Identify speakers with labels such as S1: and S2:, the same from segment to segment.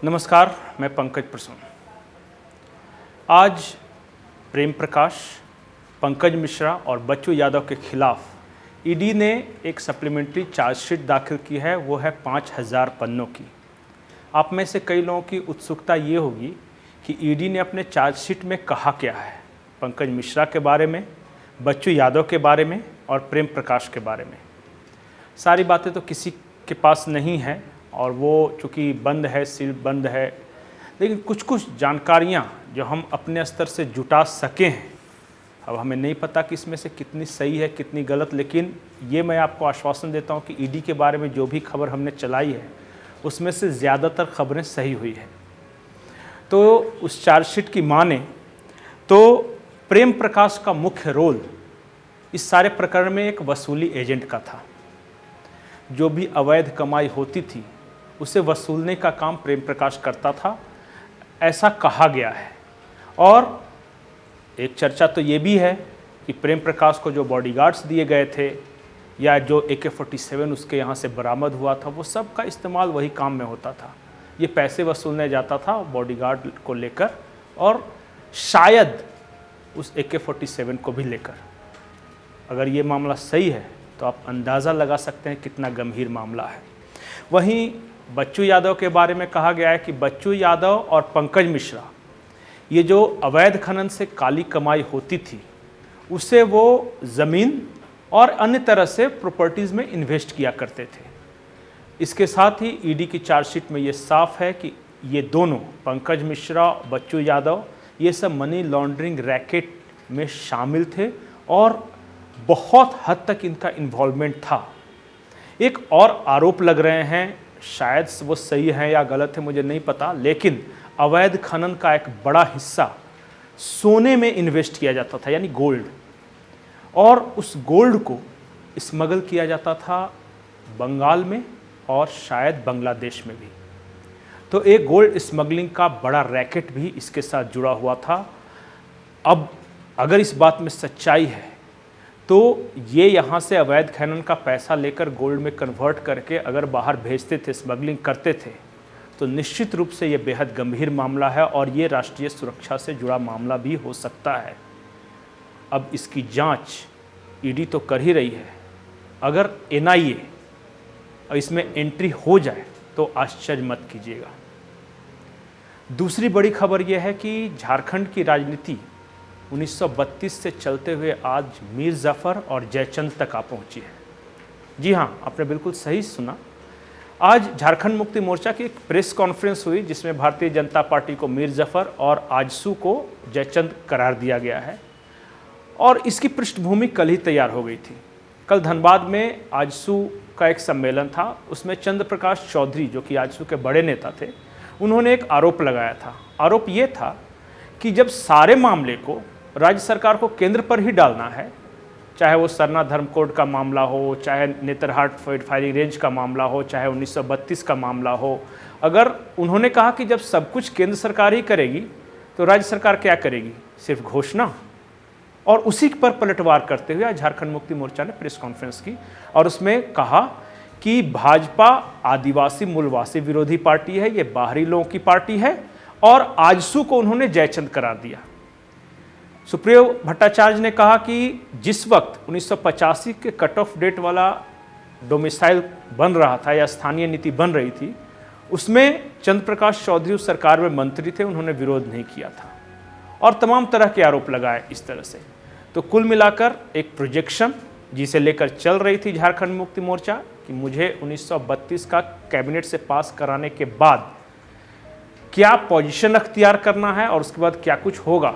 S1: नमस्कार, मैं पंकज प्रसून। आज प्रेम प्रकाश, पंकज मिश्रा और बच्चू यादव के खिलाफ ईडी ने एक सप्लीमेंट्री चार्जशीट दाखिल की है। वो है 5000 पन्नों की। आप में से कई लोगों की उत्सुकता ये होगी कि ईडी ने अपने चार्जशीट में कहा क्या है, पंकज मिश्रा के बारे में, बच्चू यादव के बारे में और प्रेम प्रकाश के बारे में। सारी बातें तो किसी के पास नहीं है और वो चूँकि बंद है, सील बंद है, लेकिन कुछ जानकारियाँ जो हम अपने स्तर से जुटा सके हैं। अब हमें नहीं पता कि इसमें से कितनी सही है कितनी गलत, लेकिन ये मैं आपको आश्वासन देता हूँ कि ईडी के बारे में जो भी खबर हमने चलाई है उसमें से ज़्यादातर खबरें सही हुई है। तो उस चार्जशीट की माने तो प्रेम प्रकाश का मुख्य रोल इस सारे प्रकरण में एक वसूली एजेंट का था। जो भी अवैध कमाई होती थी उसे वसूलने का काम प्रेम प्रकाश करता था, ऐसा कहा गया है। और एक चर्चा तो ये भी है कि प्रेम प्रकाश को जो बॉडीगार्ड्स दिए गए थे या जो AK-47 उसके यहाँ से बरामद हुआ था, वो सब का इस्तेमाल वही काम में होता था। ये पैसे वसूलने जाता था बॉडीगार्ड को लेकर और शायद उस AK-47 को भी लेकर। अगर ये मामला सही है तो आप अंदाज़ा लगा सकते हैं कितना गंभीर मामला है। वहीं बच्चू यादव के बारे में कहा गया है कि बच्चू यादव और पंकज मिश्रा ये जो अवैध खनन से काली कमाई होती थी उसे वो ज़मीन और अन्य तरह से प्रॉपर्टीज़ में इन्वेस्ट किया करते थे। इसके साथ ही ईडी की चार्जशीट में ये साफ है कि ये दोनों पंकज मिश्रा, बच्चू यादव, ये सब मनी लॉन्ड्रिंग रैकेट में शामिल थे और बहुत हद तक इनका इन्वॉल्वमेंट था। एक और आरोप लग रहे हैं, शायद वो सही है या गलत है मुझे नहीं पता, लेकिन अवैध खनन का एक बड़ा हिस्सा सोने में इन्वेस्ट किया जाता था, यानी गोल्ड, और उस गोल्ड को स्मगल किया जाता था बंगाल में और शायद बांग्लादेश में भी। तो एक गोल्ड स्मगलिंग का बड़ा रैकेट भी इसके साथ जुड़ा हुआ था। अब अगर इस बात में सच्चाई है तो ये यहाँ से अवैध खनन का पैसा लेकर गोल्ड में कन्वर्ट करके अगर बाहर भेजते थे, स्मगलिंग करते थे, तो निश्चित रूप से ये बेहद गंभीर मामला है और ये राष्ट्रीय सुरक्षा से जुड़ा मामला भी हो सकता है। अब इसकी जांच ईडी तो कर ही रही है। अगर NIA इसमें एंट्री हो जाए तो आश्चर्य मत कीजिएगा। दूसरी बड़ी खबर यह है कि झारखंड की राजनीति 1932 से चलते हुए आज मीर जाफर और जयचंद तक आ पहुंची है। जी हाँ, आपने बिल्कुल सही सुना। आज झारखंड मुक्ति मोर्चा की एक प्रेस कॉन्फ्रेंस हुई जिसमें भारतीय जनता पार्टी को मीर जाफर और आजसू को जयचंद करार दिया गया है और इसकी पृष्ठभूमि कल ही तैयार हो गई थी। कल धनबाद में आजसू का एक सम्मेलन था। उसमें चंद्र प्रकाश चौधरी, जो कि आजसू के बड़े नेता थे, उन्होंने एक आरोप लगाया था। आरोप ये था कि जब सारे मामले को राज्य सरकार को केंद्र पर ही डालना है, चाहे वो सरना धर्म कोड का मामला हो, चाहे नेतरहाट फायरिंग रेंज का मामला हो, चाहे 1932 का मामला हो, अगर उन्होंने कहा कि जब सब कुछ केंद्र सरकार ही करेगी तो राज्य सरकार क्या करेगी, सिर्फ घोषणा। और उसी पर पलटवार करते हुए आज झारखंड मुक्ति मोर्चा ने प्रेस कॉन्फ्रेंस की और उसमें कहा कि भाजपा आदिवासी मूलवासी विरोधी पार्टी है, ये बाहरी लोगों की पार्टी है और आजसू को उन्होंने जयचंद करार दिया। सुप्रियो भट्टाचार्य ने कहा कि जिस वक्त 1985 के कट ऑफ डेट वाला डोमिसाइल बन रहा था या स्थानीय नीति बन रही थी, उसमें चंद्र प्रकाश चौधरी उस सरकार में मंत्री थे, उन्होंने विरोध नहीं किया था और तमाम तरह के आरोप लगाए इस तरह से। तो कुल मिलाकर एक प्रोजेक्शन जिसे लेकर चल रही थी झारखंड मुक्ति मोर्चा कि मुझे 1932 का कैबिनेट से पास कराने के बाद क्या पोजीशन अख्तियार करना है और उसके बाद क्या कुछ होगा।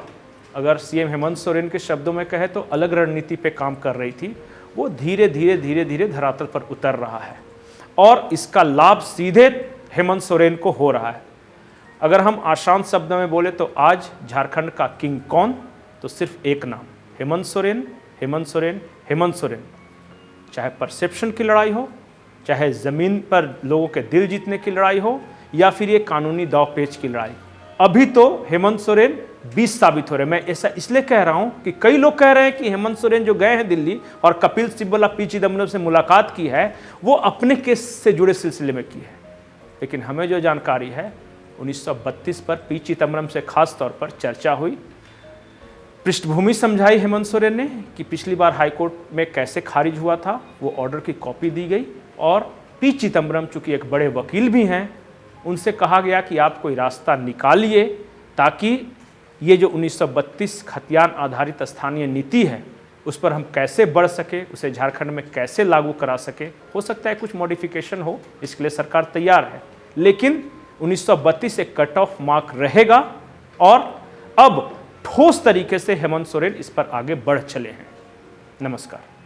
S1: अगर CM हेमंत सोरेन के शब्दों में कहे तो अलग रणनीति पे काम कर रही थी, वो धीरे धीरे धरातल पर उतर रहा है और इसका लाभ सीधे हेमंत सोरेन को हो रहा है। अगर हम आसान शब्दों में बोले तो आज झारखंड का किंग कौन, तो सिर्फ एक नाम, हेमंत सोरेन, हेमंत सोरेन, हेमंत सोरेन। चाहे परसेप्शन की लड़ाई हो, चाहे ज़मीन पर लोगों के दिल जीतने की लड़ाई हो या फिर ये कानूनी दाव पेच की लड़ाई, अभी तो हेमंत सोरेन 20 साबित हो रहे। मैं ऐसा इसलिए कह रहा हूं कि कई लोग कह रहे हैं कि हेमंत सोरेन जो गए हैं दिल्ली और कपिल सिब्बल और P चिदम्बरम से मुलाकात की है वो अपने केस से जुड़े सिलसिले में की है, लेकिन हमें जो जानकारी है 1932 पर पी चिदम्बरम से खास तौर पर चर्चा हुई। पृष्ठभूमि समझाई हेमंत सोरेन ने कि पिछली बार हाईकोर्ट में कैसे खारिज हुआ था, वो ऑर्डर की कॉपी दी गई और पी चिदम्बरम चूंकि एक बड़े वकील भी हैं, उनसे कहा गया कि आप कोई रास्ता निकालिए ताकि ये जो 1932 खतियान आधारित स्थानीय नीति है उस पर हम कैसे बढ़ सके, उसे झारखंड में कैसे लागू करा सके। हो सकता है कुछ मॉडिफिकेशन हो, इसके लिए सरकार तैयार है, लेकिन 1932 एक कट ऑफ मार्क रहेगा और अब ठोस तरीके से हेमंत सोरेन इस पर आगे बढ़ चले हैं। नमस्कार।